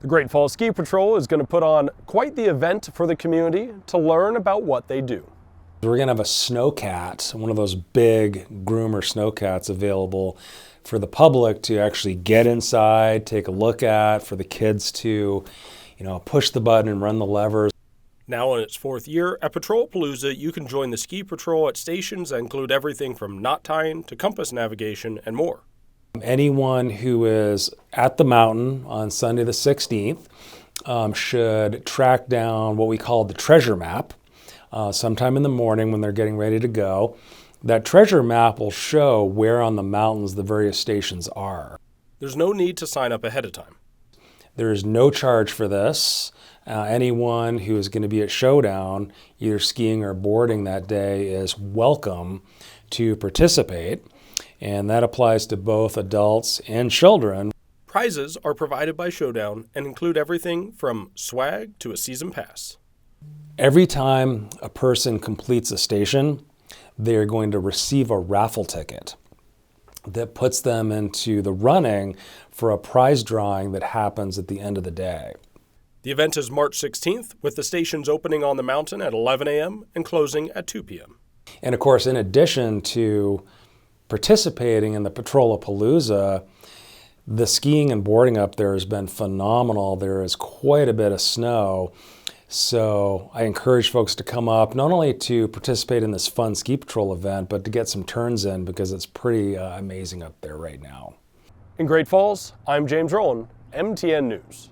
The Great Falls Ski Patrol is going to put on quite the event for the community to learn about what they do. We're going to have a snowcat, one of those big groomer snowcats available for the public to actually get inside, take a look at, for the kids to, push the button and run the levers. Now in its fourth year, at Patrollapalooza, you can join the ski patrol at stations that include everything from knot tying to compass navigation and more. Anyone who is at the mountain on Sunday the 16th should track down what we call the treasure map sometime in the morning when they're getting ready to go. That treasure map will show where on the mountains the various stations are. There's no need to sign up ahead of time. There is no charge for this. Anyone who is going to be at Showdown, either skiing or boarding that day, is welcome to participate. And that applies to both adults and children. Prizes are provided by Showdown and include everything from swag to a season pass. Every time a person completes a station, they're going to receive a raffle ticket that puts them into the running for a prize drawing that happens at the end of the day. The event is March 16th, with the stations opening on the mountain at 11 a.m. and closing at 2 p.m. And of course, in addition to participating in the Patrollapalooza, the skiing and boarding up there has been phenomenal. There is quite a bit of snow. So I encourage folks to come up, not only to participate in this fun ski patrol event, but to get some turns in because it's pretty amazing up there right now. In Great Falls, I'm James Rowland, MTN News.